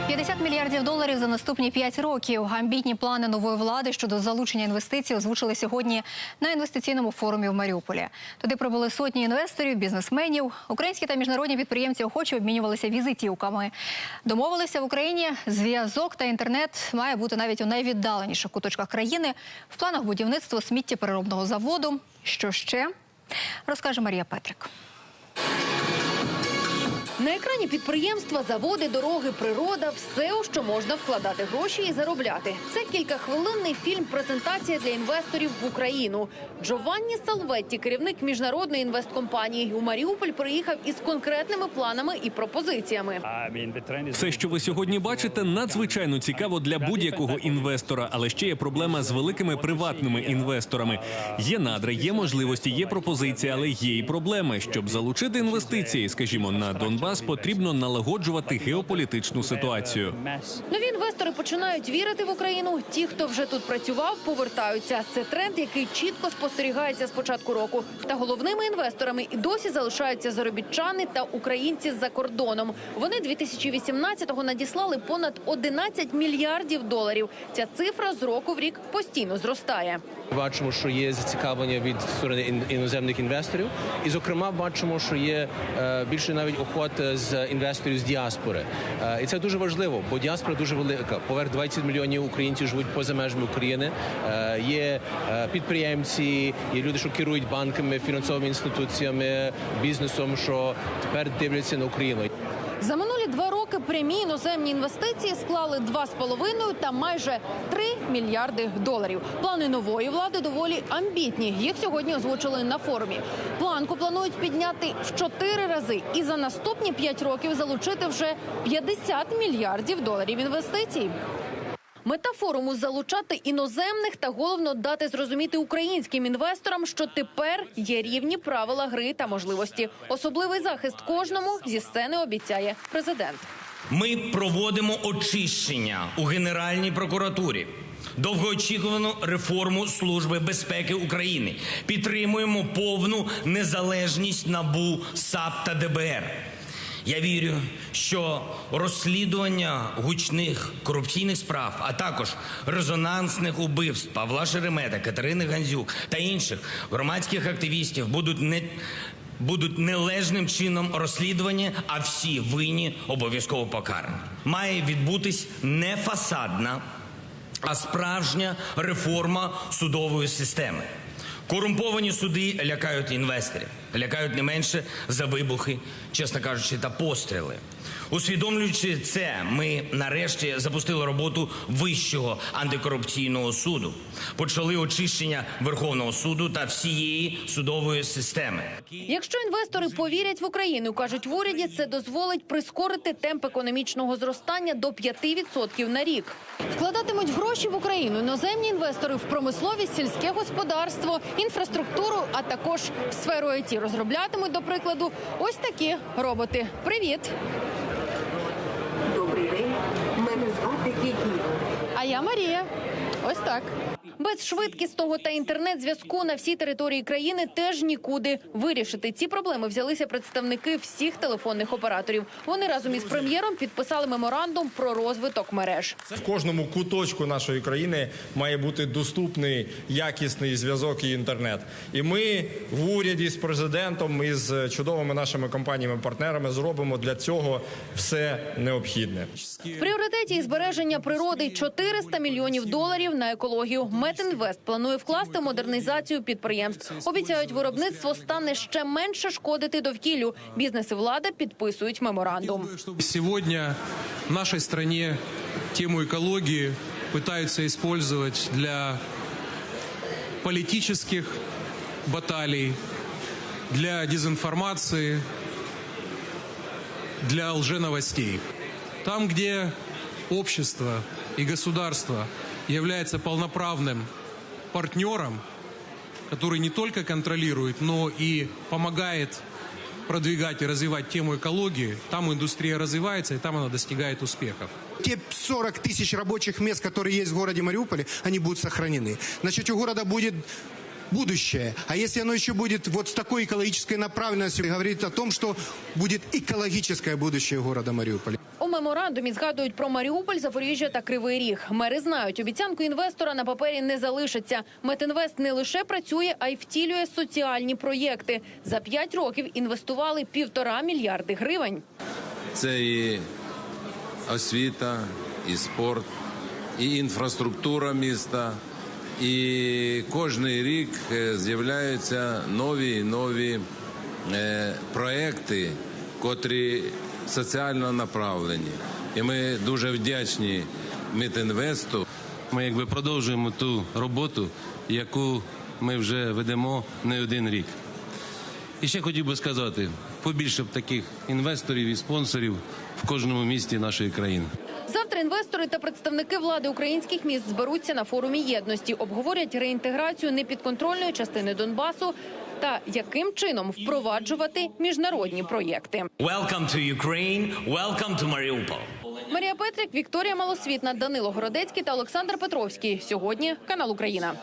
50 мільярдів доларів за наступні 5 років. Амбітні плани нової влади щодо залучення інвестицій озвучили сьогодні на інвестиційному форумі в Маріуполі. Туди прибули сотні інвесторів, бізнесменів. Українські та міжнародні підприємці охоче обмінювалися візитівками. Домовилися, в Україні зв'язок та інтернет має бути навіть у найвіддаленіших куточках країни. В планах будівництво сміттєпереробного заводу. Що ще? Розкаже Марія Петрик. На екрані підприємства, заводи, дороги, природа – все, у що можна вкладати гроші і заробляти. Це кількахвилинний фільм-презентація для інвесторів в Україну. Джованні Салветті, керівник міжнародної інвесткомпанії, у Маріуполь приїхав із конкретними планами і пропозиціями. Все, що ви сьогодні бачите, надзвичайно цікаво для будь-якого інвестора. Але ще є проблема з великими приватними інвесторами. Є надра, є можливості, є пропозиції, але є і проблеми. Щоб залучити інвестиції, скажімо, на Донбас, потрібно налагоджувати геополітичну ситуацію. Нові інвестори починають вірити в Україну. Ті, хто вже тут працював, повертаються. Це тренд, який чітко спостерігається з початку року. Та головними інвесторами і досі залишаються заробітчани та українці з-за кордоном. Вони 2018-го надіслали понад 11 мільярдів доларів. Ця цифра з року в рік постійно зростає. Бачимо, що є зацікавлення від сторони іноземних інвесторів. І, зокрема, бачимо, що є більше навіть охот з інвесторів з діаспори. І це дуже важливо, бо діаспора дуже велика. Поверх 20 мільйонів українців живуть поза межами України. Є підприємці, є люди, що керують банками, фінансовими інституціями, бізнесом, що тепер дивляться на Україну. За минулі 2 роки прямі іноземні інвестиції склали 2,5 та майже 3 мільярди доларів. Плани нової влади доволі амбітні. Їх сьогодні озвучили на форумі. Планку планують підняти в 4 рази і за наступні 5 років залучити вже 50 мільярдів доларів інвестицій. Мета форуму – залучати іноземних та, головно, дати зрозуміти українським інвесторам, що тепер є рівні правила гри та можливості. Особливий захист кожному зі сцени обіцяє президент. Ми проводимо очищення у Генеральній прокуратурі. Довгоочікувану реформу Служби безпеки України. Підтримуємо повну незалежність НАБУ, САП та ДБР. Я вірю, що розслідування гучних корупційних справ, а також резонансних убивств Павла Шеремета, Катерини Гандзюк та інших громадських активістів будуть належним чином розслідувані, а всі винні обов'язково покарані. Має відбутись не фасадна, а справжня реформа судової системи. Корумповані суди лякають інвесторів, лякають не менше за вибухи, чесно кажучи, та постріли. Усвідомлюючи це, ми нарешті запустили роботу Вищого антикорупційного суду. Почали очищення Верховного суду та всієї судової системи. Якщо інвестори повірять в Україну, кажуть в уряді, це дозволить прискорити темп економічного зростання до 5% на рік. Вкладатимуть гроші в Україну іноземні інвестори в промисловість, сільське господарство, інфраструктуру, а також в сферу ІТ. Розроблятимуть, до прикладу, ось такі роботи. Привіт! Добрий день, мене звати Кіті. А я Марія. Ось так. Без швидкісного та інтернет-зв'язку на всій території країни теж нікуди. Вирішити ці проблеми взялися представники всіх телефонних операторів. Вони разом із прем'єром підписали меморандум про розвиток мереж. В кожному куточку нашої країни має бути доступний якісний зв'язок і інтернет. І ми в уряді з президентом і з чудовими нашими компаніями-партнерами зробимо для цього все необхідне. В пріоритеті і збереження природи 400 мільйонів доларів на екологію. Метінвест планує вкласти в модернізацію підприємств. Обіцяють, виробництво стане ще менше шкодити довкіллю. Бізнес і влада підписують меморандум. Сьогодні в нашій країні тему екології намагаються використовувати для політичних баталій, для дезінформації, для лженовостей. Там, де общество и государство является полноправным партнером, который не только контролирует, но и помогает продвигать и развивать тему экологии, там индустрия развивается и там она достигает успехов. Те 40 тысяч рабочих мест, которые есть в городе Мариуполе, они будут сохранены. Значит, у города будет будущее. А если оно еще будет вот с такой экологической направленностью, говорит о том, что будет экологическое будущее города Мариуполя. У У меморандумі згадують про Маріуполь, Запоріжжя та Кривий Ріг. Мери знають, обіцянку інвестора на папері не залишиться. Метінвест не лише працює, а й втілює соціальні проєкти. За 5 років інвестували 1,5 мільярди гривень. Це і освіта, і спорт, і інфраструктура міста. І кожний рік з'являються нові і нові проекти, котрі соціально направлені. І ми дуже вдячні Метінвесту. Ми продовжуємо ту роботу, яку ми вже ведемо не один рік. І ще хотів би сказати, побільше б таких інвесторів і спонсорів в кожному місті нашої країни. Завтра інвестори та представники влади українських міст зберуться на форумі єдності, обговорять реінтеграцію непідконтрольної частини Донбасу та яким чином впроваджувати міжнародні проєкти. Welcome to Ukraine, welcome to Mariupol. Марія Петрик, Вікторія Малосвітна, Данило Городецький та Олександр Петровський. Сьогодні канал Україна.